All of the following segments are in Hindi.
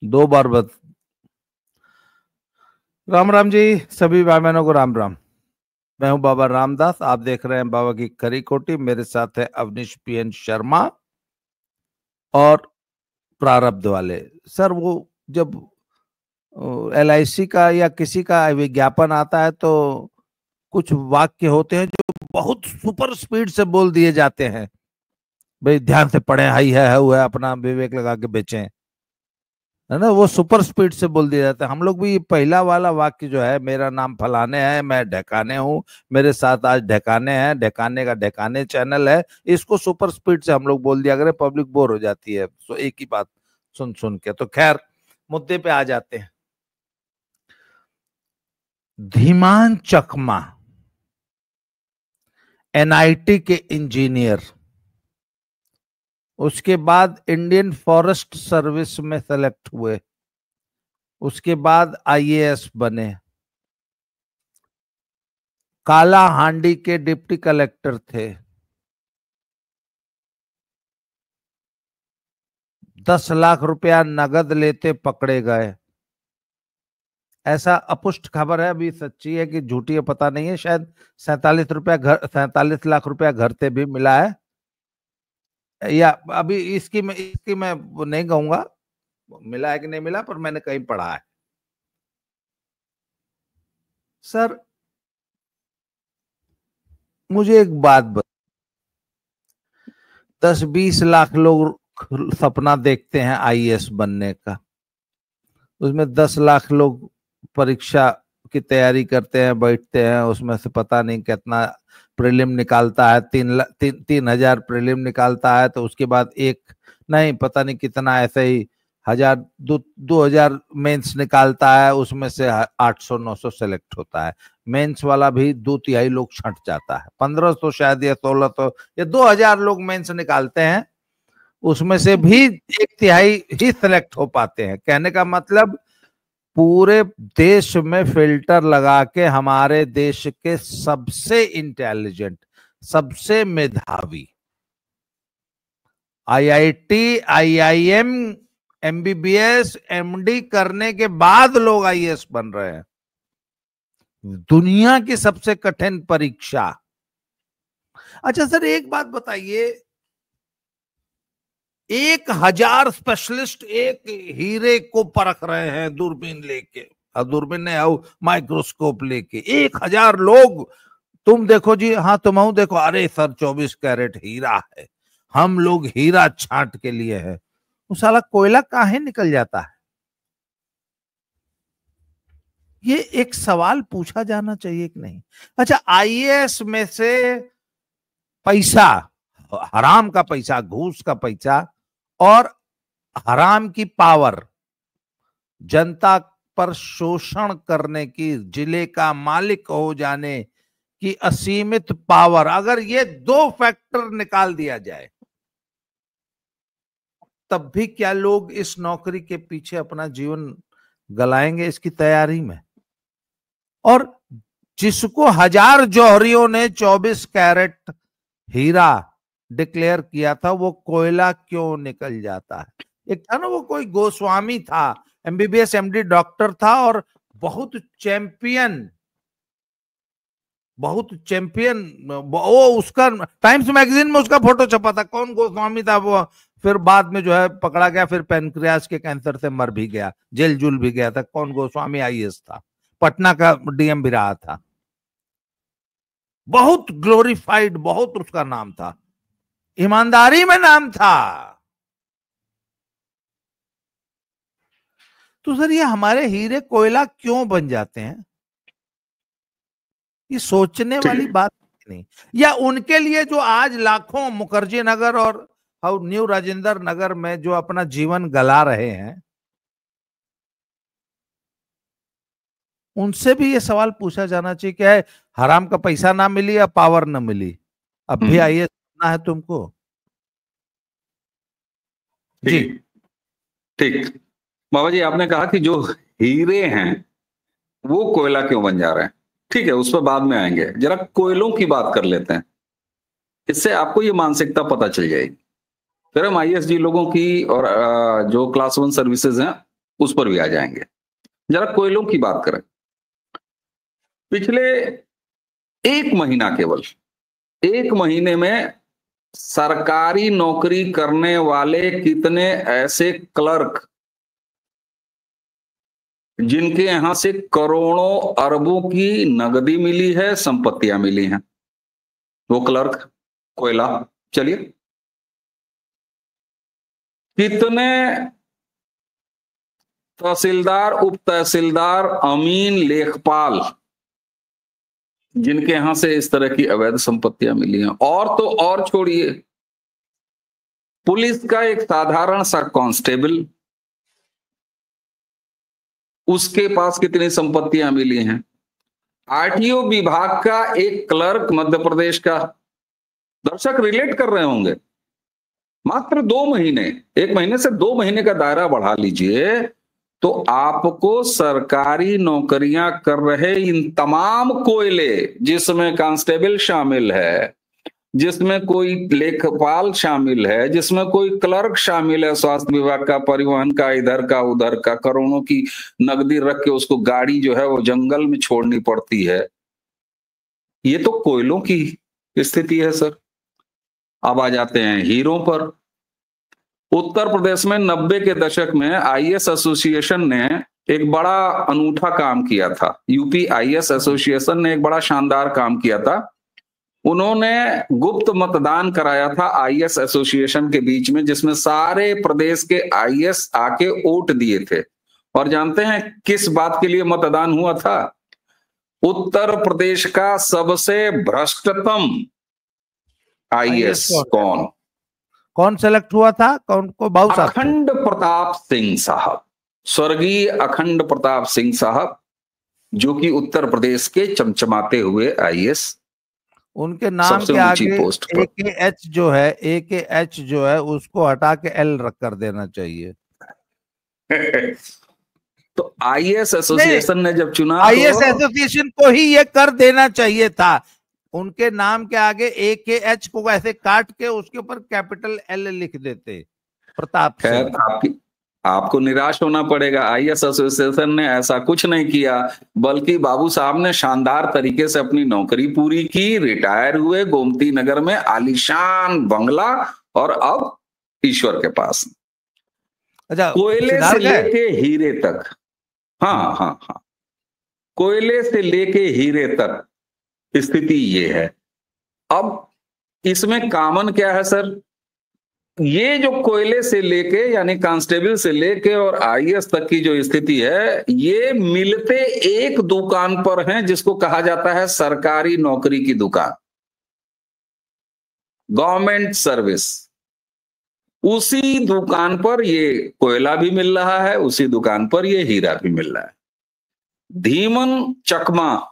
2 बार राम राम जी, सभी भाई बहनों को राम राम। मैं हूं बाबा रामदास, आप देख रहे हैं बाबा की खरी खोटी। मेरे साथ है अवनीश PN शर्मा और प्रारब्ध वाले। सर, वो जब LIC का या किसी का विज्ञापन आता है तो कुछ वाक्य होते हैं जो बहुत सुपर स्पीड से बोल दिए जाते हैं। भाई ध्यान से पढ़े, हाई है वो है, अपना विवेक लगा के बेचें, है ना। वो सुपर स्पीड से बोल दिया जाता है। हम लोग भी पहला वाला वाक्य जो है, मेरा नाम फलाने है, मैं ढकाने हूँ, मेरे साथ आज ढकाने हैं, ढकाने का ढकाने चैनल है, इसको सुपर स्पीड से हम लोग बोल दिया करें, पब्लिक बोर हो जाती है तो एक ही बात सुन सुन के। तो खैर, मुद्दे पे आ जाते हैं। धीमान चकमा NIT के इंजीनियर, उसके बाद इंडियन फॉरेस्ट सर्विस में सेलेक्ट हुए, उसके बाद IAS बने, काला हांडी के डिप्टी कलेक्टर थे, 10 लाख रुपया नगद लेते पकड़े गए। ऐसा अपुष्ट खबर है, अभी सच्ची है कि झूठी है पता नहीं है। शायद 47 लाख रुपया घर से भी मिला है, या अभी इसकी मैं वो नहीं कहूंगा मिला है कि नहीं मिला, पर मैंने कहीं पढ़ा है। सर, मुझे एक बात बता, 10-20 लाख लोग सपना देखते हैं IAS बनने का, उसमें 10 लाख लोग परीक्षा की तैयारी करते हैं, बैठते हैं, उसमें से पता नहीं कितना प्रीलिम निकालता है, 3,000 प्रीलिम निकालता है, तो उसके बाद एक नहीं पता नहीं कितना ऐसे ही 2,000 मेंस निकालता है, उसमें से 800-900 सेलेक्ट होता है। मेंस वाला भी 2/3 लोग छंट जाता है, 1,500 शायद या 1,600 या 2,000 लोग मेंस निकालते हैं, उसमें से भी 1/3 ही सिलेक्ट हो पाते हैं। कहने का मतलब, पूरे देश में फिल्टर लगा के हमारे देश के सबसे इंटेलिजेंट, सबसे मेधावी IIT, IIM, MBBS, MD करने के बाद लोग IAS बन रहे हैं। दुनिया की सबसे कठिन परीक्षा। अच्छा सर, एक बात बताइए, 1,000 स्पेशलिस्ट एक हीरे को परख रहे हैं दूरबीन लेके, दूरबीन ने माइक्रोस्कोप लेके, 1,000 लोग। तुम देखो जी, हाँ तुम देखो, अरे सर 24 कैरेट हीरा है, हम लोग हीरा छांट के लिए है। वो साला कोयला काहे निकल जाता है? ये एक सवाल पूछा जाना चाहिए कि नहीं? अच्छा, IAS में से पैसा, हराम का पैसा, घूस का पैसा और हराम की पावर, जनता पर शोषण करने की, जिले का मालिक हो जाने की असीमित पावर, अगर ये 2 फैक्टर निकाल दिया जाए, तब भी क्या लोग इस नौकरी के पीछे अपना जीवन गलाएंगे इसकी तैयारी में? और जिसको 1,000 जौहरियों ने 24 कैरेट हीरा डिक्लेयर किया था, वो कोयला क्यों निकल जाता है? एक था ना, वो कोई गोस्वामी था, MBBS MD डॉक्टर था, और बहुत चैंपियन वो, उसका टाइम्स मैगजीन में उसका फोटो छपा था। कौन गोस्वामी था वो? फिर बाद में जो है पकड़ा गया, फिर पैनक्रियास के कैंसर से मर भी गया, जेल जुल भी गया था। कौन गोस्वामी? IAS था, पटना का DM भी रहा था, बहुत ग्लोरीफाइड, बहुत उसका नाम था, ईमानदारी में नाम था। तो सर, ये हमारे हीरे कोयला क्यों बन जाते हैं? ये सोचने वाली बात नहीं। या उनके लिए जो आज लाखों मुखर्जी नगर और न्यू राजेंद्र नगर में जो अपना जीवन गला रहे हैं, उनसे भी ये सवाल पूछा जाना चाहिए कि है हराम का पैसा ना मिली या पावर ना मिली, अब भी IAS बनना है तुमको? जी ठीक। बाबा जी, आपने कहा कि जो हीरे हैं वो कोयला क्यों बन जा रहे हैं, ठीक है, उस पर बाद में आएंगे। जरा कोयलों की बात कर लेते हैं, इससे आपको ये मानसिकता पता चल जाएगी। फिर हम ISG लोगों की और जो क्लास 1 सर्विसेज हैं उस पर भी आ जाएंगे। जरा कोयलों की बात करें। पिछले एक महीना, केवल एक महीने में सरकारी नौकरी करने वाले कितने ऐसे क्लर्क जिनके यहां से करोड़ों अरबों की नगदी मिली है, संपत्तियां मिली हैं, वो क्लर्क, कोयला। चलिए, कितने तहसीलदार, उप तहसीलदार, अमीन, लेखपाल जिनके यहां से इस तरह की अवैध संपत्तियां मिली हैं। और तो और छोड़िए, पुलिस का एक साधारण सा कांस्टेबल, उसके पास कितनी संपत्तियां मिली हैं। आरटीओ विभाग का एक क्लर्क मध्य प्रदेश का, दर्शक रिलेट कर रहे होंगे, मात्र 2 महीने, 1 महीने से 2 महीने का दायरा बढ़ा लीजिए तो आपको सरकारी नौकरियां कर रहे इन तमाम कोयले, जिसमें कांस्टेबल शामिल है, जिसमें कोई लेखपाल शामिल है, जिसमें कोई क्लर्क शामिल है स्वास्थ्य विभाग का, परिवहन का, इधर का उधर का, करोड़ों की नकदी रख के उसको गाड़ी जो है वो जंगल में छोड़नी पड़ती है। ये तो कोयलों की स्थिति है सर। अब आ जाते हैं हीरों पर। उत्तर प्रदेश में 90 के दशक में आईएएस एसोसिएशन ने एक बड़ा अनूठा काम किया था। यूपी आईएएस एसोसिएशन ने एक बड़ा शानदार काम किया था। उन्होंने गुप्त मतदान कराया था आईएएस एसोसिएशन के बीच में, जिसमें सारे प्रदेश के आईएएस आके वोट दिए थे। और जानते हैं किस बात के लिए मतदान हुआ था? उत्तर प्रदेश का सबसे भ्रष्टतम आईएएस कौन सेलेक्ट हुआ था? कौन को? बाबू साहब, अखंड प्रताप सिंह साहब, स्वर्गीय अखंड प्रताप सिंह साहब, जो कि उत्तर प्रदेश के चमचमाते हुए आईएएस, उनके नाम के आगे पोस्ट पर AKH जो है उसको हटा के L रख कर देना चाहिए। तो आईएएस एसोसिएशन ने जब चुना, आईएएस एसोसिएशन को ही ये कर देना चाहिए था। उनके नाम के आगे AKH को ऐसे काट के उसके ऊपर कैपिटल L लिख देते। प्रताप सिंह। खैर, आपको निराश होना पड़ेगा। आईएएस एसोसिएशन ने ऐसा कुछ नहीं किया, बल्कि बाबू साहब ने शानदार तरीके से अपनी नौकरी पूरी की, रिटायर हुए, गोमती नगर में आलीशान बंगला, और अब ईश्वर के पास। अच्छा, कोयले से लेके हीरे तक, हाँ, कोयले से लेके हीरे तक स्थिति ये है। अब इसमें कॉमन क्या है सर? ये जो कोयले से लेके, यानी कांस्टेबल से लेके और आईएएस तक की जो स्थिति है, ये मिलते एक दुकान पर हैं, जिसको कहा जाता है सरकारी नौकरी की दुकान, गवर्नमेंट सर्विस। उसी दुकान पर ये कोयला भी मिल रहा है, उसी दुकान पर ये हीरा भी मिल रहा है। धीमन चकमा,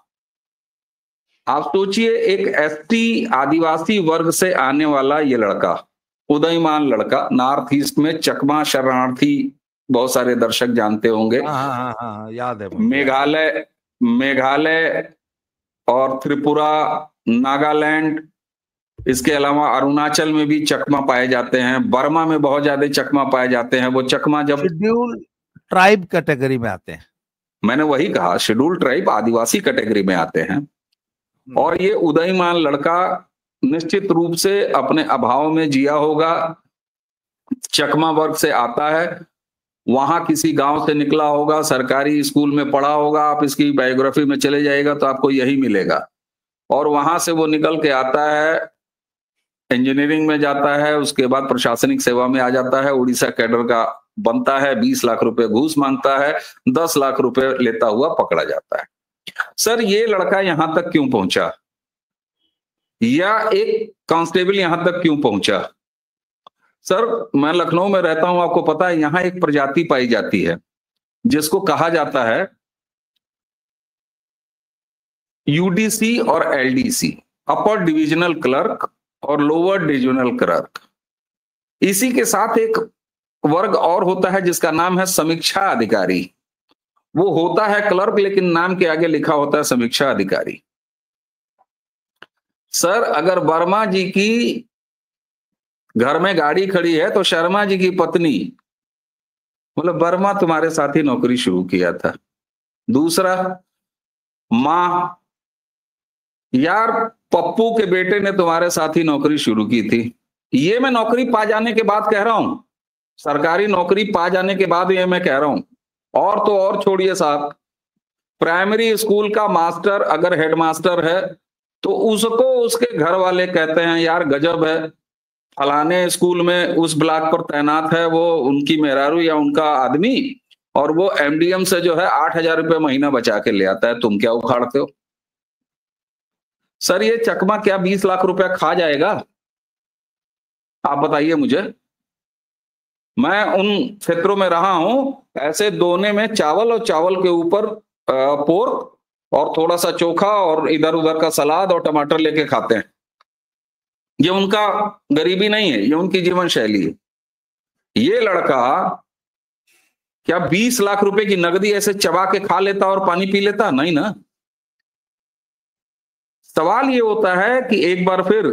आप सोचिए, एक एसटी आदिवासी वर्ग से आने वाला ये लड़का, उदयमान लड़का, नॉर्थ ईस्ट में चकमा शरणार्थी बहुत सारे दर्शक जानते होंगे। हाँ, याद है। मेघालय और त्रिपुरा, नागालैंड, इसके अलावा अरुणाचल में भी चकमा पाए जाते हैं, बर्मा में बहुत ज्यादा चकमा पाए जाते हैं। वो चकमा जब शेड्यूल ट्राइब कैटेगरी में आते हैं, मैंने वही कहा, शेड्यूल ट्राइब, आदिवासी कैटेगरी में आते हैं। और ये उदयमान लड़का निश्चित रूप से अपने अभाव में जिया होगा, चकमा वर्ग से आता है, वहां किसी गांव से निकला होगा, सरकारी स्कूल में पढ़ा होगा। आप इसकी बायोग्राफी में चले जाइएगा तो आपको यही मिलेगा। और वहां से वो निकल के आता है, इंजीनियरिंग में जाता है, उसके बाद प्रशासनिक सेवा में आ जाता है, उड़ीसा कैडर का बनता है, 20 लाख रुपए घूस मांगता है, 10 लाख रुपए लेता हुआ पकड़ा जाता है। सर, ये लड़का यहां तक क्यों पहुंचा, या एक कांस्टेबल यहां तक क्यों पहुंचा? सर, मैं लखनऊ में रहता हूं, आपको पता है यहां एक प्रजाति पाई जाती है जिसको कहा जाता है यूडीसी और एलडीसी, अपर डिविजनल क्लर्क और लोअर डिविजनल क्लर्क। इसी के साथ एक वर्ग और होता है जिसका नाम है समीक्षा अधिकारी। वो होता है क्लर्क, लेकिन नाम के आगे लिखा होता है समीक्षा अधिकारी। सर, अगर वर्मा जी की घर में गाड़ी खड़ी है तो शर्मा जी की पत्नी बोले वर्मा तुम्हारे साथ ही नौकरी शुरू किया था। दूसरा, माँ, यार पप्पू के बेटे ने तुम्हारे साथ ही नौकरी शुरू की थी। ये मैं नौकरी पा जाने के बाद कह रहा हूं, सरकारी नौकरी पा जाने के बाद ये मैं कह रहा हूं। और तो और छोड़िए साहब, प्राइमरी स्कूल का मास्टर अगर हेडमास्टर है तो उसको उसके घर वाले कहते हैं यार गजब है, फलाने स्कूल में उस ब्लॉक पर तैनात है वो उनकी मेहरारू या उनका आदमी, और वो एमडीएम से जो है 8,000 रुपये महीना बचा के ले आता है, तुम क्या उखाड़ते हो? सर ये चकमा क्या 20 लाख रुपया खा जाएगा? आप बताइए मुझे। मैं उन क्षेत्रों में रहा हूं, ऐसे दोने में चावल और चावल के ऊपर पोर्क और थोड़ा सा चोखा और इधर उधर का सलाद और टमाटर लेके खाते हैं। ये उनका गरीबी नहीं है, ये उनकी जीवन शैली है। ये लड़का क्या 20 लाख रुपए की नकदी ऐसे चबा के खा लेता और पानी पी लेता? नहीं ना। सवाल ये होता है कि एक बार फिर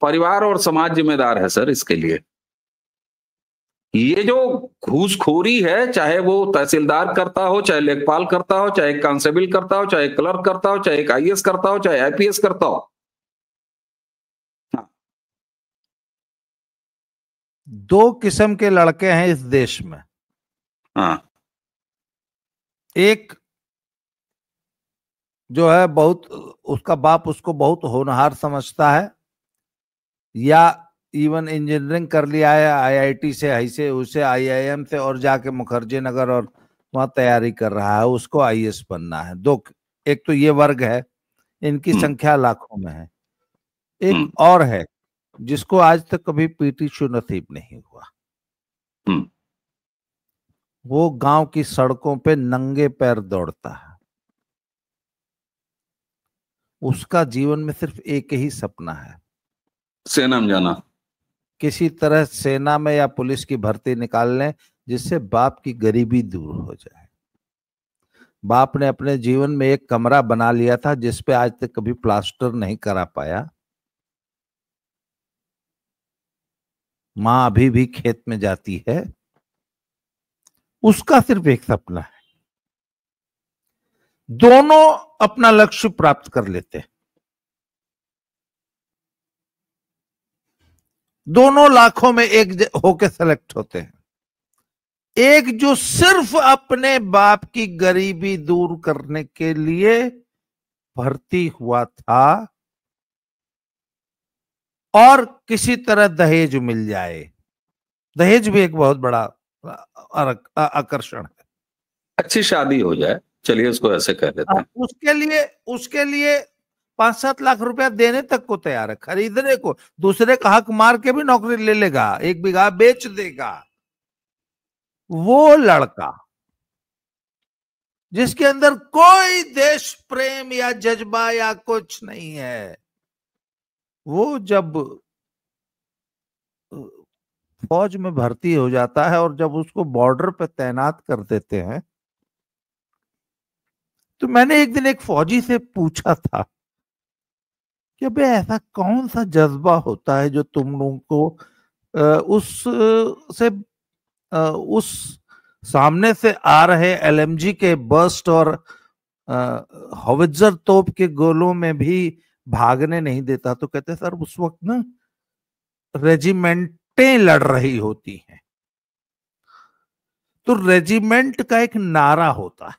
परिवार और समाज जिम्मेदार है सर इसके लिए। ये जो घूसखोरी है, चाहे वो तहसीलदार करता हो, चाहे लेखपाल करता हो, चाहे कांस्टेबल करता हो, चाहे क्लर्क करता हो, चाहे आईएएस करता हो, चाहे आईपीएस करता हो, दो किस्म के लड़के हैं इस देश में। हाँ, एक जो है बहुत, उसका बाप उसको बहुत होनहार समझता है, या इवन इंजीनियरिंग कर लिया है आईआईटी से, ऐसे उसे आईआईएम से, और जाके मुखर्जी नगर और वहां तैयारी कर रहा है, उसको आईएएस बनना है। दो, एक तो ये वर्ग है, इनकी संख्या लाखों में है। एक और है जिसको आज तक कभी पीटी शू नसीब नहीं हुआ। वो गांव की सड़कों पे नंगे पैर दौड़ता है। उसका जीवन में सिर्फ एक ही सपना है, सेना में जाना, किसी तरह सेना में या पुलिस की भर्ती निकाल लें जिससे बाप की गरीबी दूर हो जाए। बाप ने अपने जीवन में एक कमरा बना लिया था जिस पे आज तक कभी प्लास्टर नहीं करा पाया। मां अभी भी खेत में जाती है, उसका सिर्फ एक सपना है। दोनों अपना लक्ष्य प्राप्त कर लेते हैं, दोनों लाखों में एक होके सेलेक्ट होते हैं। एक जो सिर्फ अपने बाप की गरीबी दूर करने के लिए भर्ती हुआ था और किसी तरह दहेज मिल जाए, दहेज भी एक बहुत बड़ा आकर्षण है, अच्छी शादी हो जाए, चलिए उसको ऐसे कह देते हैं। उसके लिए 5-7 लाख रुपया देने तक को तैयार है, खरीदने को। दूसरे का हक मार के भी नौकरी ले लेगा, 1 बीघा बेच देगा। वो लड़का जिसके अंदर कोई देश प्रेम या जज्बा या कुछ नहीं है, वो जब फौज में भर्ती हो जाता है और जब उसको बॉर्डर पे तैनात कर देते हैं, तो मैंने एक दिन एक फौजी से पूछा था कि अबे ऐसा कौन सा जज्बा होता है जो तुम लोगों को उस सामने से आ रहे एलएमजी के बर्स्ट और हॉवित्जर तोप के गोलों में भी भागने नहीं देता? तो कहते सर उस वक्त ना रेजिमेंटें लड़ रही होती हैं, तो रेजिमेंट का एक नारा होता है,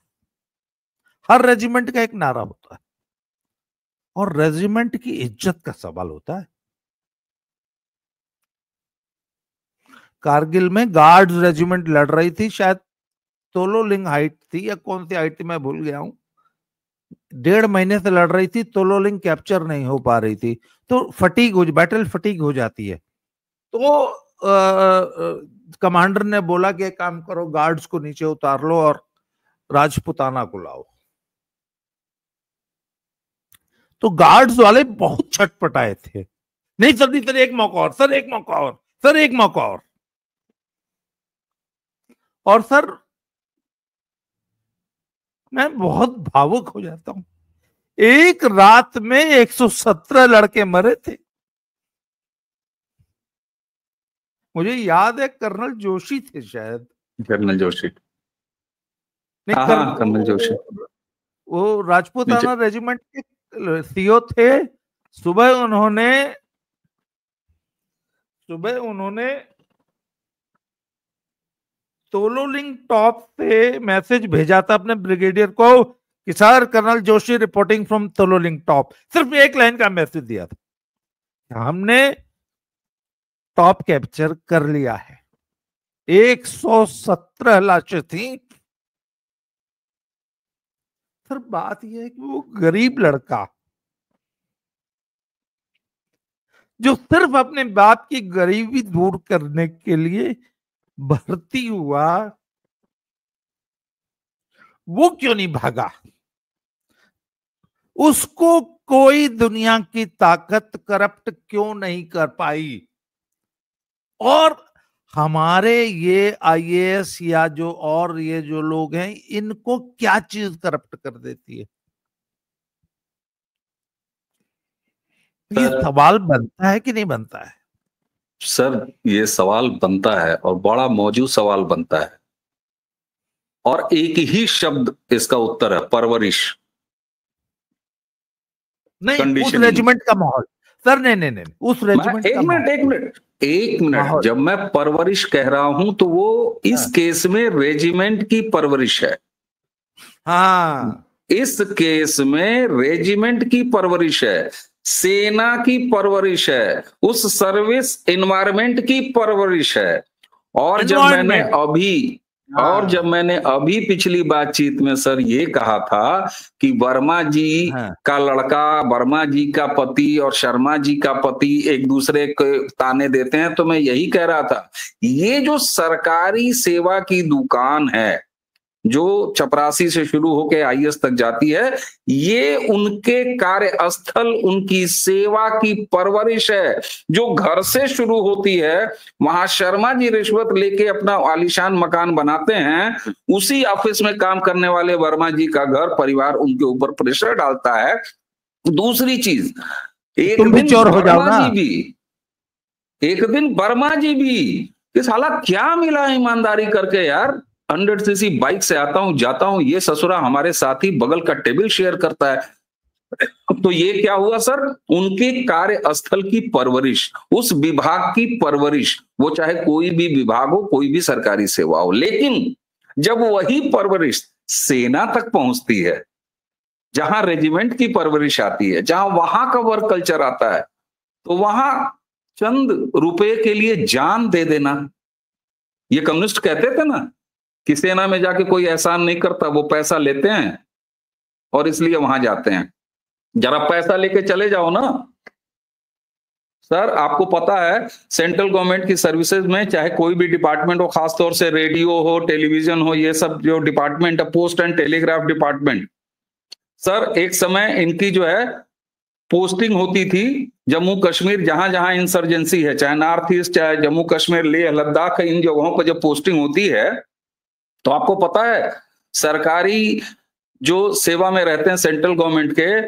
हर रेजिमेंट का एक नारा होता है, और रेजिमेंट की इज्जत का सवाल होता है। कारगिल में गार्ड्स रेजिमेंट लड़ रही थी, शायद तोलोलिंग हाइट थी या कौन सी हाइट थी मैं भूल गया हूं, 1.5 महीने से लड़ रही थी, तोलोलिंग कैप्चर नहीं हो पा रही थी, तो बैटल फटीग हो जाती है। तो कमांडर ने बोला कि एक काम करो, गार्ड्स को नीचे उतार लो और राजपुताना को लाओ। तो गार्ड्स वाले बहुत छटपटाए थे, नहीं सर, नहीं सर, एक मौका और, सर एक मौका और, सर एक मौका और सर मैं बहुत भावुक हो जाता हूं। एक रात में 117 लड़के मरे थे। मुझे याद है कर्नल जोशी थे शायद, कर्नल जोशी, नहीं, कर्नल जोशी, वो राजपूताना रेजिमेंट के सीओ थे। सुबह उन्होंने तोलोलिंग टॉप से मैसेज भेजा था अपने ब्रिगेडियर को कि sir, colonel Joshi reporting from Tololing top. सिर्फ एक लाइन का मैसेज दिया था। हमने टॉप कैप्चर कर लिया है। 117 लाशें थी। सर, बात यह है कि वो गरीब लड़का जो सिर्फ अपने बाप की गरीबी दूर करने के लिए भर्ती हुआ, वो क्यों नहीं भागा? उसको कोई दुनिया की ताकत करप्ट क्यों नहीं कर पाई? और हमारे ये आईएएस या जो और ये जो लोग हैं, इनको क्या चीज करप्ट कर देती है? ये सवाल बनता है कि नहीं बनता है? सर, ये सवाल बनता है और बड़ा मौजूद सवाल बनता है, और एक ही शब्द इसका उत्तर है, परवरिश। नहीं, उस रेजिमेंट का माहौल सर, नहीं, उस रेजिमेंट का एक मिनट, जब मैं परवरिश कह रहा हूं तो वो इस केस में रेजिमेंट की परवरिश है। हाँ, इस केस में रेजिमेंट की परवरिश है, सेना की परवरिश है, उस सर्विस एनवायरमेंट की परवरिश है। और जब मैंने अभी पिछली बातचीत में सर ये कहा था कि वर्मा जी का लड़का, वर्मा जी का पति और शर्मा जी का पति एक दूसरे को ताने देते हैं, तो मैं यही कह रहा था, ये जो सरकारी सेवा की दुकान है जो चपरासी से शुरू होकर आईएएस तक जाती है, ये उनके कार्यस्थल, उनकी सेवा की परवरिश है जो घर से शुरू होती है। वहां शर्मा जी रिश्वत लेके अपना आलीशान मकान बनाते हैं, उसी ऑफिस में काम करने वाले वर्मा जी का घर परिवार उनके ऊपर प्रेशर डालता है। दूसरी चीज, एक दिन वर्मा जी भी कि साला क्या मिला ईमानदारी करके यार, 100 सीसी बाइक से आता हूं जाता हूं, ये ससुरा हमारे साथी बगल का टेबल शेयर करता है। तो ये क्या हुआ सर, उनके कार्यस्थल की परवरिश, उस विभाग की परवरिश, वो चाहे कोई भी विभाग हो, कोई भी सरकारी सेवा हो। लेकिन जब वही परवरिश सेना तक पहुंचती है, जहां रेजिमेंट की परवरिश आती है, जहां वहां का वर्क कल्चर आता है, तो वहां चंद रुपए के लिए जान दे देना, ये कम्युनिस्ट कहते थे ना कि सेना में जाके कोई एहसान नहीं करता, वो पैसा लेते हैं और इसलिए वहां जाते हैं। जरा पैसा लेके चले जाओ ना सर। आपको पता है सेंट्रल गवर्नमेंट की सर्विसेज में चाहे कोई भी डिपार्टमेंट हो, खासतौर से रेडियो हो, टेलीविजन हो, ये सब जो डिपार्टमेंट है, post and telegraph department, sir एक समय इनकी जो है पोस्टिंग होती थी जम्मू कश्मीर, जहां जहां इंसर्जेंसी है, चाहे नॉर्थ ईस्ट, चाहे जम्मू कश्मीर, लेह लद्दाख, इन जगहों पर जब पोस्टिंग होती है, तो आपको पता है सरकारी जो सेवा में रहते हैं सेंट्रल गवर्नमेंट के,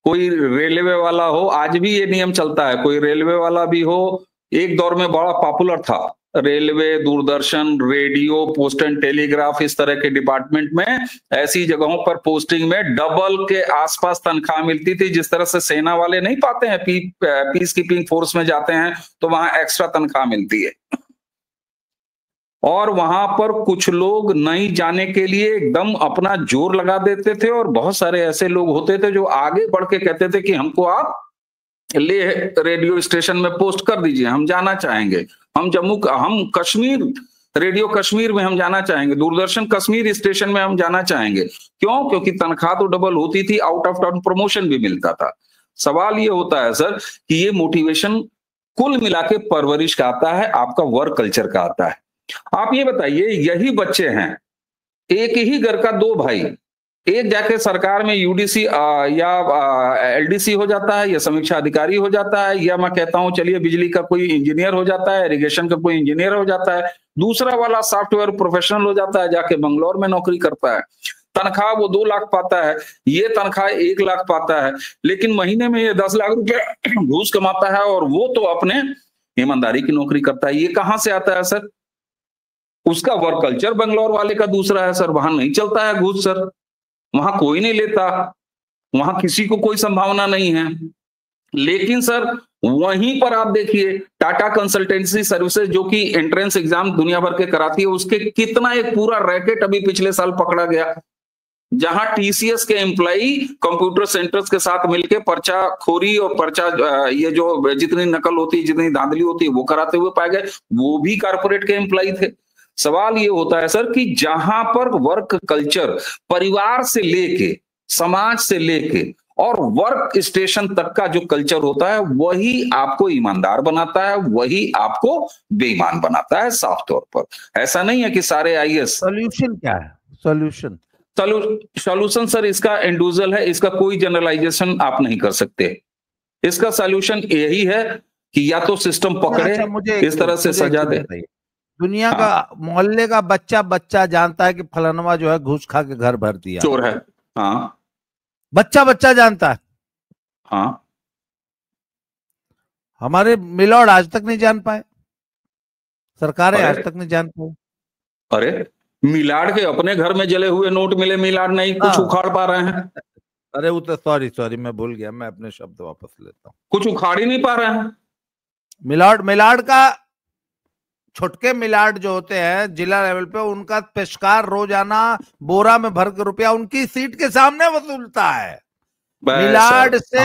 कोई रेलवे वाला हो, आज भी ये नियम चलता है, कोई रेलवे वाला भी हो, एक दौर में बड़ा पॉपुलर था railway, Doordarshan, radio, post and telegraph, इस तरह के डिपार्टमेंट में ऐसी जगहों पर पोस्टिंग में डबल के आसपास तनख्वाह मिलती थी। जिस तरह से सेना वाले नहीं पाते हैं, पीस कीपिंग फोर्स में जाते हैं तो वहां एक्स्ट्रा तनख्वाह मिलती है। और वहां पर कुछ लोग नहीं जाने के लिए एकदम अपना जोर लगा देते थे, और बहुत सारे ऐसे लोग होते थे जो आगे बढ़ के कहते थे कि हमको आप लेह रेडियो स्टेशन में पोस्ट कर दीजिए, हम जाना चाहेंगे, हम कश्मीर, रेडियो कश्मीर में हम जाना चाहेंगे, दूरदर्शन कश्मीर स्टेशन में हम जाना चाहेंगे। क्यों? क्योंकि तनख्वाह तो डबल होती थी, आउट ऑफ टाउन प्रमोशन भी मिलता था। सवाल ये होता है सर कि ये मोटिवेशन कुल मिला के परवरिश का आता है, आपका वर्क कल्चर का आता है। आप ये बताइए, यही बच्चे हैं, एक ही घर का दो भाई, एक जाके सरकार में यूडीसी या एलडीसी हो जाता है, या समीक्षा अधिकारी हो जाता है, या मैं कहता हूं चलिए बिजली का कोई इंजीनियर हो जाता है, इरिगेशन का कोई इंजीनियर हो जाता है, दूसरा वाला सॉफ्टवेयर प्रोफेशनल हो जाता है, जाके बंगलौर में नौकरी करता है, तनख्वाह वो 2 लाख पाता है, ये तनख्वाह 1 लाख पाता है, लेकिन महीने में ये 10 लाख रुपए घूस कमाता है, और वो तो अपने ईमानदारी की नौकरी करता है। ये कहां से आता है सर? उसका वर्क कल्चर बेंगलोर वाले का दूसरा है सर, वहां नहीं चलता है घूस सर, वहां कोई नहीं लेता, वहां किसी को कोई संभावना नहीं है। लेकिन सर वहीं पर आप देखिए टाटा कंसल्टेंसी सर्विसेज जो कि एंट्रेंस एग्जाम दुनिया भर के कराती है, उसके कितना एक पूरा रैकेट अभी पिछले साल पकड़ा गया, जहां टीसीएस के एम्प्लॉई कंप्यूटर सेंटर्स के साथ मिलकर पर्चा खोरी और पर्चा ये जो जितनी नकल होती है, जितनी धांधली होती है वो कराते हुए पाए गए, वो भी कारपोरेट के एम्प्लॉई थे। सवाल ये होता है सर कि जहां पर वर्क कल्चर परिवार से लेके, समाज से लेके और वर्क स्टेशन तक का जो कल्चर होता है, वही आपको ईमानदार बनाता है, वही आपको बेईमान बनाता है साफ तौर पर। ऐसा नहीं है कि सारे आईएएस। सॉल्यूशन क्या है? सॉल्यूशन सर इसका इंडिविजुअल है, इसका कोई जनरलाइजेशन आप नहीं कर सकते। इसका सॉल्यूशन यही है कि या तो सिस्टम पकड़े, मुझे इस तरह से सजा दे। दुनिया का मोहल्ले का बच्चा जानता है कि फलानवा जो है घूस खा के घर भर दिया, चोर है। हाँ, बच्चा जानता है। हाँ, हमारे मिलॉर्ड आज तक नहीं जान पाए, सरकारें आज तक नहीं जान पाई। अरे मिलाड के अपने घर में जले हुए नोट मिले, मिलाड नहीं कुछ उखाड़ पा रहे हैं। अरे वो तो सॉरी मैं भूल गया, मैं अपने शब्द वापस लेता हूँ। कुछ उखाड़ ही नहीं पा रहे हैं। मिलाड का छोटके मिलाड जो होते हैं जिला लेवल पे, उनका पेशकार रोजाना बोरा में भर के रुपया उनकी सीट के सामने वसूलता है। मिलाड से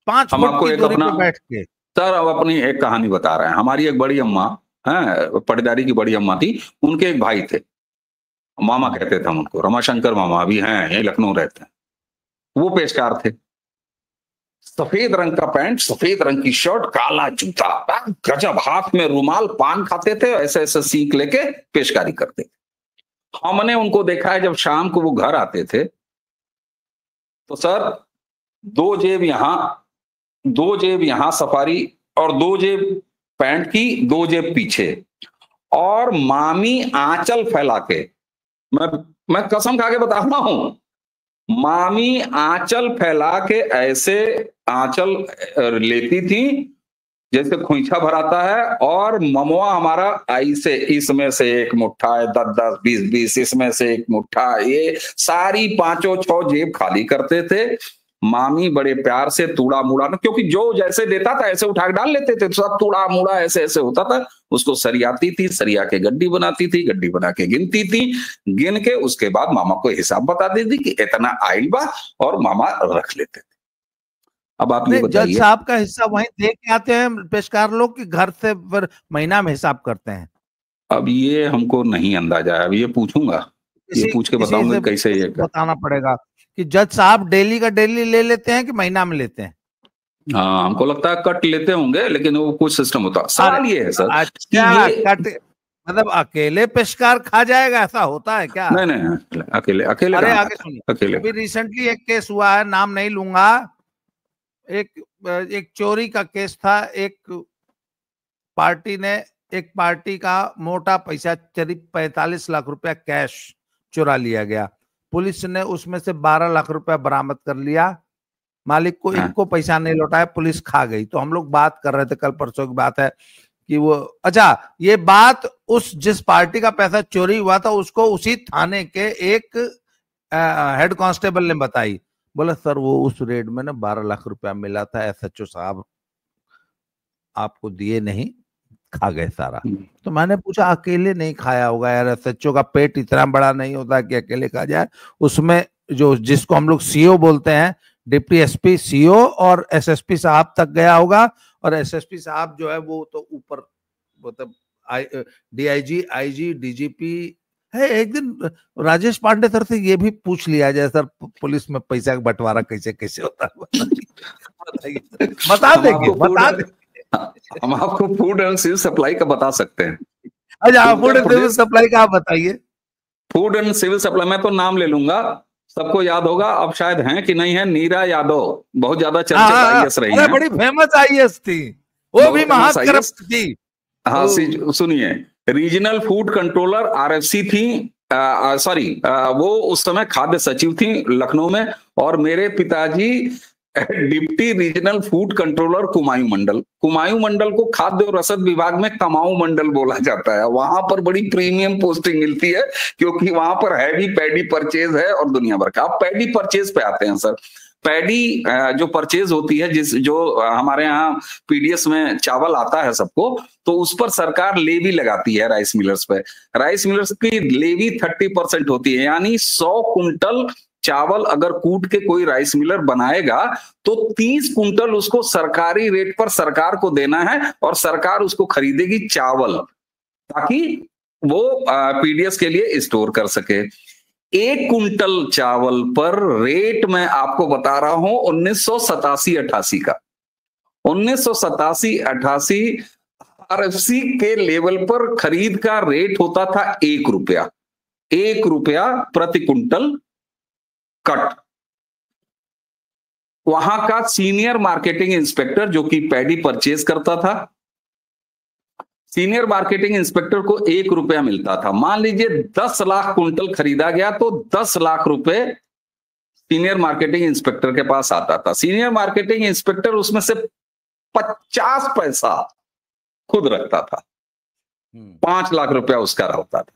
5 फुट की दूरी पे बैठ के। सर अब अपनी एक कहानी बता रहे हैं। हमारी एक बड़ी अम्मा है, पटदारी की बड़ी अम्मा थी, उनके एक भाई थे, मामा कहते थे हम उनको, रमाशंकर मामा, अभी हैं लखनऊ रहते हैं। वो पेशकार थे, सफेद रंग का पैंट, सफेद रंग की शर्ट, काला जूता, गजब, हाथ में रुमाल, पान खाते थे, ऐसे ऐसे सीख लेके पेशकारी करते थे। हमने उनको देखा है जब शाम को वो घर आते थे तो सर 2 जेब यहां सफारी और 2 जेब पैंट की, 2 जेब पीछे, और मामी आंचल फैला के, मैं कसम खा के बता रहा हूं, मामी आंचल फैला के ऐसे आंचल लेती थी जैसे खोइछा भराता है, और ममुआ हमारा आई से इसमें से एक मुट्ठा है, 10-10, 20-20 इसमें से एक मुट्ठा, ये सारी 5-6 जेब खाली करते थे। मामी बड़े प्यार से तूड़ा मुड़ा, क्योंकि जो जैसे देता था ऐसे उठा के डाल लेते थे, तो सब तूड़ा मुड़ा ऐसे ऐसे होता था, उसको सरियाती थी, सरिया के गड्डी बनाती थी, गड्डी बना के गिनती थी, गिन के उसके बाद मामा को हिसाब बता देती कि इतना आइल बा, और मामा रख लेते थे। अब आप ये बताइए, जज साहब का हिस्सा वहीं दे के आते हैं पेशकार लोग कि घर से फिर महीना में हिसाब करते हैं? अब ये हमको नहीं अंदाजा है, अब ये पूछूंगा, ये पूछ के बताऊंगा कैसे ये बताना पड़ेगा कि जज साहब डेली का डेली ले लेते हैं कि महीना में लेते हैं। हाँ, हमको लगता है कट लेते होंगे, लेकिन वो कुछ सिस्टम होता। सवाल ये है सर, अच्छा, कट मतलब अकेले पेशकार खा जाएगा, ऐसा होता है क्या? नहीं, अकेले अरे आगे सुनिए, अभी रिसेंटली एक केस हुआ है, नाम नहीं लूंगा, एक चोरी का केस था। एक पार्टी का मोटा पैसा, करीब 45 लाख रुपया कैश चुरा लिया गया। पुलिस ने उसमें से 12 लाख रुपया बरामद कर लिया, मालिक को इनको पैसा नहीं लौटाया, पुलिस खा गई। तो हम लोग बात कर रहे थे, कल परसों की बात है, कि वो, अच्छा, ये बात उस जिस पार्टी का पैसा चोरी हुआ था उसको उसी थाने के एक हेड कांस्टेबल ने बताई। बोला सर वो उस रेड में ना 12 लाख रुपया मिला था, एसएचओ साहब आपको दिए नहीं, खा गए सारा। तो मैंने पूछा अकेले नहीं खाया होगा यार, एसएचओ का पेट इतना बड़ा नहीं होता कि अकेले खा जाए। उसमें जो जिसको हम लोग सीओ बोलते हैं, डिप्टी एसपी, सीओ और एसएसपी साहब तक गया होगा, और एसएसपी साहब जो है वो तो ऊपर, मतलब डीआईजी, आईजी, डीजीपी है। एक दिन राजेश पांडे सर से ये भी पूछ लिया जाए, सर पुलिस में पैसा का बंटवारा कैसे कैसे होता है, बता देंगे। हम आपको फूड एंड सिविल सप्लाई का बता सकते हैं। अच्छा, फूड एंड सिविल सप्लाई का आप बताइए। फूड एंड सिविल सप्लाई, मैं तो नाम ले लूंगा, सबको याद होगा, अब शायद हैं कि नहीं है, नीरा यादव, बहुत ज्यादा चर्चित आईएएस रही है, बड़ी फेमस आईएएस थी, वो भी महाकरप्ट थी। हाँ, सुनिए, रीजनल फूड कंट्रोलर आरएफसी थी, सॉरी, वो उस समय खाद्य सचिव थी लखनऊ में, और मेरे पिताजी deputy regional food controller Kumaon Mandal. Kumaon Mandal को खाद्य और रसद विभाग में कमाऊं मंडल बोला जाता है। वहां पर बड़ी प्रीमियम पोस्टिंग मिलती है क्योंकि वहां पर हैवी पैडी परचेज है और दुनिया भर का। अब पैडी परचेज पे आते हैं सर। पैडी जो परचेज होती है, जो हमारे यहाँ पीडीएस में चावल आता है सबको, तो उस पर सरकार लेवी लगाती है राइस मिलर्स पे। राइस मिलर्स की लेवी 30% होती है, यानी 100 कुंटल चावल अगर कूट के कोई राइस मिलर बनाएगा तो 30 कुंटल उसको सरकारी रेट पर सरकार को देना है और सरकार उसको खरीदेगी चावल, ताकि वो पीडीएस के लिए स्टोर कर सके। 1 कुंटल चावल पर रेट मैं आपको बता रहा हूं 1987-88 का। 1987-88 आरएफसी के लेवल पर खरीद का रेट होता था 1 रुपया। 1 रुपया प्रति कुंटल कट। वहां का सीनियर मार्केटिंग इंस्पेक्टर जो कि पैडी परचेज करता था, सीनियर मार्केटिंग इंस्पेक्टर को 1 रुपया मिलता था। मान लीजिए 10 लाख कुंटल खरीदा गया तो 10 लाख रुपए सीनियर मार्केटिंग इंस्पेक्टर के पास आता था। सीनियर मार्केटिंग इंस्पेक्टर उसमें से 50 पैसा खुद रखता था। 5 लाख रुपया उसका होता था।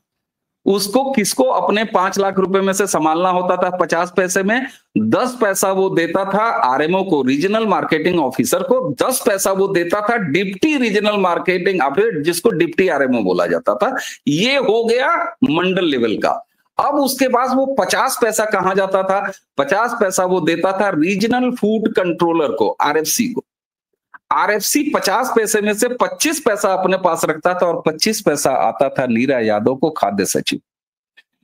उसको किसको अपने 5 लाख रुपए में से संभालना होता था? 50 पैसे में 10 पैसा वो देता था आरएमओ को, रीजनल मार्केटिंग ऑफिसर को। 10 पैसा वो देता था डिप्टी रीजनल मार्केटिंग ऑफिसर, जिसको डिप्टी आरएमओ बोला जाता था। ये हो गया मंडल लेवल का। अब उसके बाद वो 50 पैसा कहां जाता था? 50 पैसा वो देता था रीजनल फूड कंट्रोलर को, आरएफसी को। आरएफसी 50 पैसे में से 25 पैसा अपने पास रखता था और 25 पैसा आता था नीरा यादव को, खाद्य सचिव।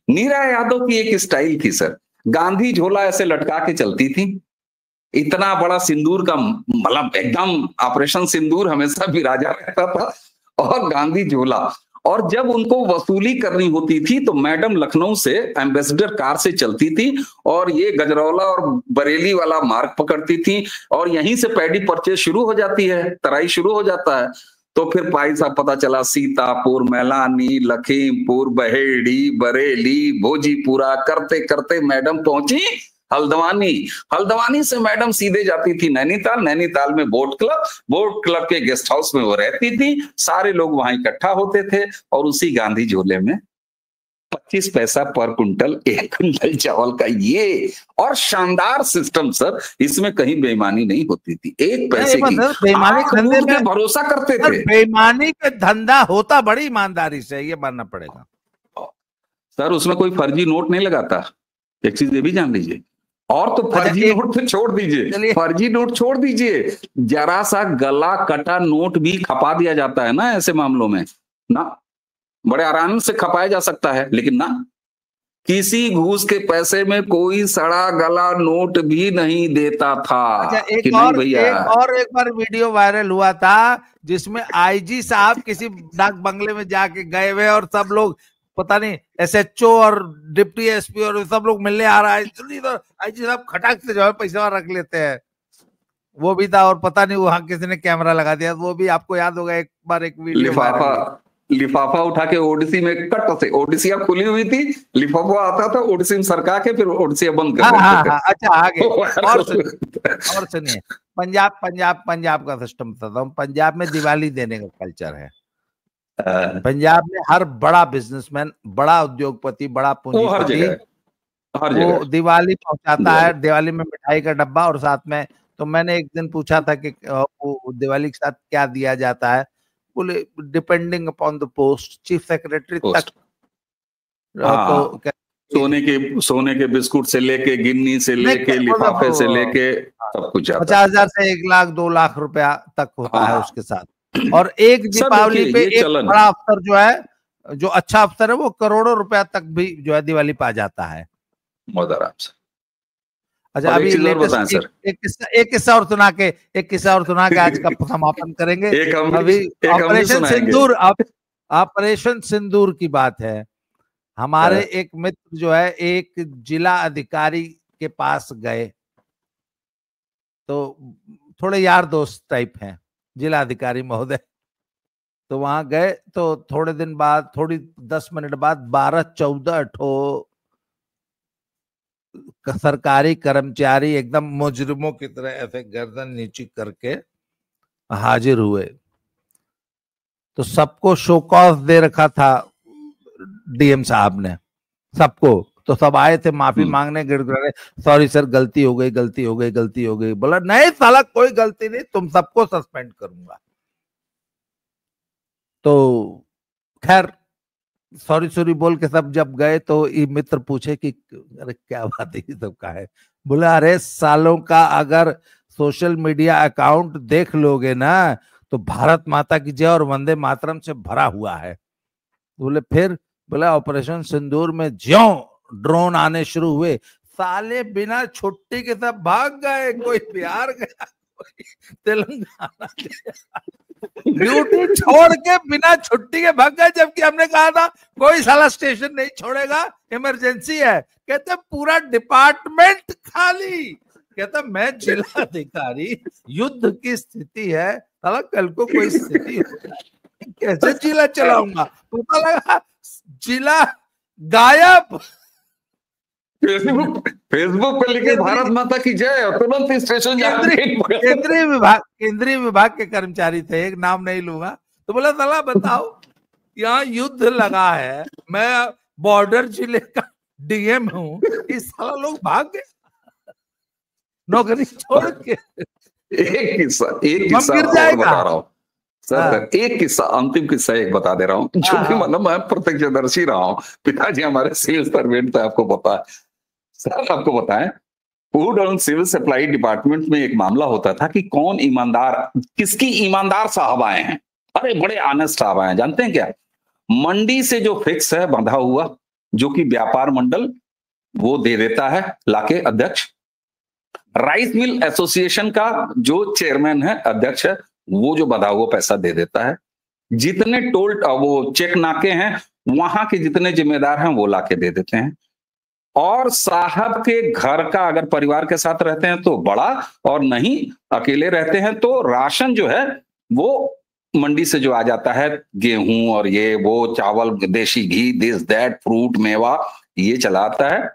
नीरा यादव की एक स्टाइल थी सर, गांधी झोला ऐसे लटका के चलती थी। इतना बड़ा सिंदूर का, मतलब एकदम ऑपरेशन सिंदूर हमेशा विराजा रहता था, और गांधी झोला। और जब उनको वसूली करनी होती थी तो मैडम लखनऊ से एम्बेसडर कार से चलती थी और ये गजरौला और बरेली वाला मार्ग पकड़ती थी, और यहीं से पैडी परचेज शुरू हो जाती है, तराई शुरू हो जाता है। तो फिर भाई साहब पता चला सीतापुर, मैलानी, लखीमपुर, बहेड़ी, बरेली, भोजीपुरा करते करते मैडम पहुंची हल्द्वानी। हल्द्वानी से मैडम सीधे जाती थी नैनीताल। नैनीताल में बोट क्लब के गेस्ट हाउस में वो रहती थी। सारे लोग वहां इकट्ठा होते थे और उसी गांधी झोले में 25 पैसा पर कुंटल 1 कुंटल चावल का, ये और शानदार सिस्टम सर। इसमें कहीं बेईमानी नहीं होती थी, 1 पैसे की बेईमानी धंधे पे भरोसा करते थे। बेईमानी का धंधा होता बड़ी ईमानदारी से, ये मानना पड़ेगा सर। उसमें कोई फर्जी नोट नहीं लगाता, एक चीज ये भी जान लीजिए। और तो फर्जी नोट तो छोड़ दीजिए, फर्जी नोट छोड़ दीजिए, जरा सा गला कटा नोट भी खपा दिया जाता है ना ऐसे मामलों में ना, बड़े आराम से खपाया जा सकता है, लेकिन ना, किसी घूस के पैसे में कोई सड़ा गला नोट भी नहीं देता था। एक बार वीडियो वायरल हुआ था जिसमें आईजी साहब किसी डाक बंगले में जाके गए हुए और सब लोग, पता नहीं एसएचओ और डिप्टी एसपी और सब लोग मिलने आ रहा है, तो आईजी साहब खटाक से जो है पैसा रख लेते हैं, वो भी था। और पता नहीं वहां किसी ने कैमरा लगा दिया, वो भी आपको याद होगा। एक बार एक वीडियो लिफाफा उठा के ओडिसी में कट से, ओडिसिया खुली हुई थी, लिफाफा आता था ओडिसी में सरका के फिर ओडिसिया बंद कर देते थे। अच्छा आगे और सुनिए, पंजाब का सिस्टम बताता हूँ। पंजाब में दिवाली देने का कल्चर है। पंजाब में हर बड़ा बिजनेसमैन, बड़ा उद्योगपति, बड़ा पूंजीपति वो दिवाली पहुंचाता है। दिवाली में मिठाई का डब्बा और साथ में, तो मैंने एक दिन पूछा था कि वो दिवाली के साथ क्या दिया जाता है, बोले depending upon the post, chief secretary तक। तो सोने के बिस्कुट से लेके, गिन्नी से लेके, लिफाफे से लेके सब कुछ 50,000 से 1 लाख 2 लाख रुपया तक होता है उसके साथ। और एक दीपावली पे एक बड़ा अफसर जो है, जो अच्छा अफसर है, वो करोड़ों रुपया तक भी जो है दिवाली पा जाता है। बहुत आराम से। अच्छा, अभी एक किस्सा और सुना के आज का समापन करेंगे। अभी ऑपरेशन सिंदूर की बात है। हमारे एक मित्र जो है एक जिला अधिकारी के पास गए, तो थोड़े यार दोस्त टाइप हैं जिला अधिकारी महोदय। तो वहां गए तो थोड़े दिन बाद, 10 मिनट बाद 12-14 ठो सरकारी कर्मचारी एकदम मुजरिमों की तरह ऐसे गर्दन नीची करके हाजिर हुए। तो सबको शो कॉज दे रखा था डीएम साहब ने, सबको। तो सब आए थे माफी मांगने, गिड़गिड़ाने, सॉरी सर गलती हो गई, गलती हो गई, गलती हो गई। बोला नहीं साला कोई गलती नहीं, तुम सबको सस्पेंड करूंगा। तो खैर सॉरी सॉरी बोल के सब जब गए तो ये मित्र पूछे कि अरे क्या बात है, सब का है? बोला अरे सालों का अगर सोशल मीडिया अकाउंट देख लोगे ना तो भारत माता की जय और वंदे मातरम से भरा हुआ है। बोले फिर? बोला ऑपरेशन सिंदूर में ज्यों ड्रोन आने शुरू हुए, साले बिना छुट्टी के सब भाग गए। कोई बिहार गया, कोई तेलंगाना गया, ड्यूटी छोड़ के बिना छुट्टी के भाग गए। जबकि हमने कहा था कोई साला स्टेशन नहीं छोड़ेगा, इमरजेंसी है। कहते पूरा डिपार्टमेंट खाली। कहता मैं जिला अधिकारी, युद्ध की स्थिति है, साला कल को कोई स्थिति कैसे जिला चलाऊंगा? पता लगा जिला गायब। फेसबुक पे लिखे भारत माता की जय और तुरंत स्टेशन केंद्रीय विभाग के कर्मचारी थे, एक नाम नहीं लूंगा। तो बोला साला बताओ यहाँ युद्ध लगा है, मैं बॉर्डर जिले का डीएम हूँ, इस साला लोग भाग गए नौकरी छोड़ के। एक किस्सा और बता रहा हूँ सर, एक किस्सा, अंतिम किस्सा एक बता दे रहा हूँ, जो कि मतलब मैं प्रत्यक्षदर्शी रहा हूँ। पिताजी हमारे सिविल सर्वेंट थे, आपको पता है सर। आपको बताएं, फूड और सिविल सप्लाई डिपार्टमेंट में एक मामला होता था कि कौन ईमानदार, किसकी ईमानदार साहब आए हैं। अरे बड़े ऑनेस्ट साहब आए हैं। जानते हैं क्या? मंडी से जो फिक्स है बंधा हुआ, जो कि व्यापार मंडल वो दे देता है लाके अध्यक्ष। राइस मिल एसोसिएशन का जो चेयरमैन है, अध्यक्ष है, वो जो बंधा हुआ पैसा दे देता है। जितने टोल वो चेक नाके हैं वहां के जितने जिम्मेदार हैं वो लाके दे देते हैं। और साहब के घर का अगर परिवार के साथ रहते हैं तो बड़ा, और नहीं अकेले रहते हैं तो राशन जो है वो मंडी से जो आ जाता है, गेहूं और ये वो चावल, देशी घी, दिस दैट, फ्रूट, मेवा, ये चलाता है।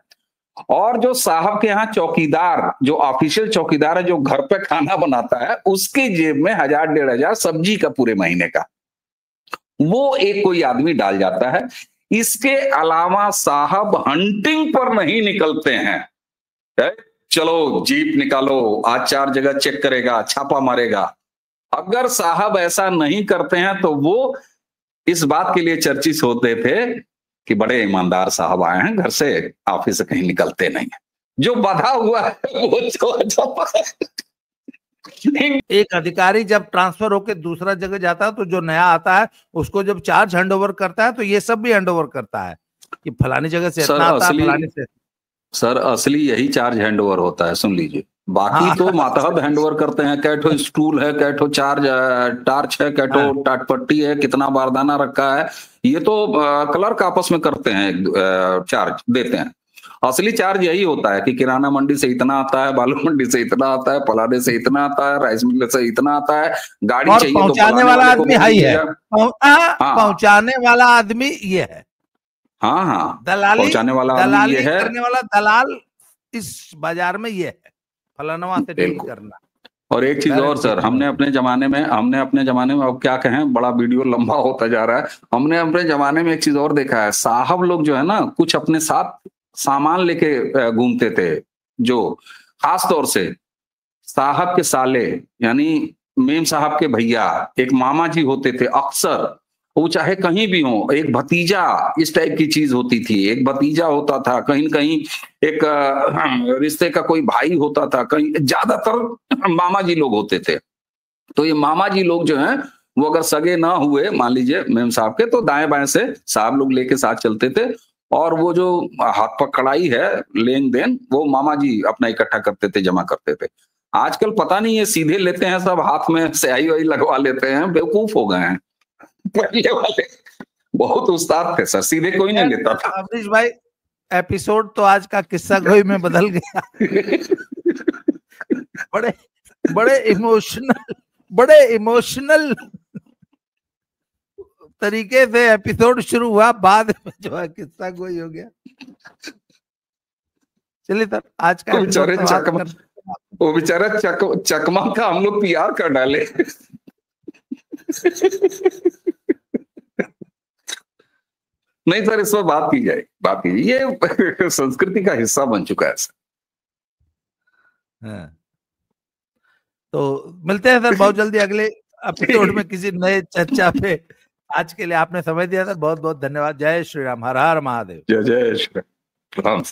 और जो साहब के यहाँ चौकीदार, जो ऑफिशियल चौकीदार है, जो घर पे खाना बनाता है, उसके जेब में 1000-1500 सब्जी का पूरे महीने का वो एक कोई आदमी डाल जाता है। इसके अलावा साहब हंटिंग पर नहीं निकलते हैं। चलो जीप निकालो, आज 4 जगह चेक करेगा, छापा मारेगा। अगर साहब ऐसा नहीं करते हैं तो वो इस बात के लिए चर्चित होते थे कि बड़े ईमानदार साहब आए हैं, घर से ऑफिस से कहीं निकलते नहीं है। जो बाधा हुआ है वो चला जाता है। एक अधिकारी जब ट्रांसफर होकर दूसरा जगह जाता है तो जो नया आता है उसको जब चार्ज हैंडओवर करता है तो ये सब भी हैंडओवर करता है कि फलानी जगह से इतना आता है, फलानी से। सर असली यही चार्ज हैंडओवर होता है, सुन लीजिए। बाकी तो मातहत हैंडओवर करते हैं, कैठो स्टूल है, कैठो टार्च है, कैठो टाटपट्टी है, कितना बारदाना रखा है, ये तो क्लर्क आपस में करते हैं, चार्ज देते हैं। असली चार्ज यही होता है कि किराना मंडी से इतना आता है, बालू मंडी से इतना आता है, फलाने से इतना आता है, राइस मिल से इतना आता है, गाड़ी चाहिए तो पहुंचाने वाला आदमी हाई है, पहुंचाने वाला आदमी ये है। हाँ, दलाली पहुंचाने वाला आदमी ये है, करने वाला दलाल इस बाजार में ये है, फलानवा से डील करना। और एक चीज और सर, हमने अपने जमाने में अब क्या कहें, बड़ा वीडियो लंबा होता जा रहा है। हमने अपने जमाने में एक चीज और देखा है, साहब लोग जो है ना कुछ अपने साथ सामान लेके घूमते थे, जो खास तौर से साहब के साले यानी मेम साहब के भैया, एक मामा जी होते थे अक्सर, वो चाहे कहीं भी हो, एक भतीजा, इस टाइप की चीज होती थी। एक भतीजा होता था, कहीं कहीं एक रिश्ते का कोई भाई होता था, कहीं ज्यादातर मामा जी लोग होते थे। तो ये मामा जी लोग जो हैं वो अगर सगे ना हुए मान लीजिए मेम साहब के, तो दाएं बाएं से साहब लोग लेके साथ चलते थे। और वो जो हाथ पकड़ाई है, लेन देन, वो मामा जी अपना इकट्ठा करते थे, जमा करते थे। आजकल पता नहीं, ये सीधे लेते हैं सब, हाथ में स्याही वाही लगवा लेते हैं, बेवकूफ हो गए हैं। पहले वाले बहुत उस्ताद थे सर, सीधे कोई नहीं लेता था। अमरीश भाई, एपिसोड तो आज का किस्सा गोई में बदल गया। बड़े इमोशनल तरीके से एपिसोड शुरू हुआ, बाद में जो है किस्सा गोई हो गया। चलिए सर, आज का बेचारे वो बेचारा चकमा का हम लोग PR कर डाले। नहीं सर, इस पर बात की जाए, बात की, ये संस्कृति का हिस्सा बन चुका है सर। तो मिलते हैं सर बहुत जल्दी अगले एपिसोड में किसी नए चर्चा पे। आज के लिए आपने समय दिया सर, बहुत बहुत धन्यवाद। जय श्री राम, हर हर महादेव। जय जय श्री राम।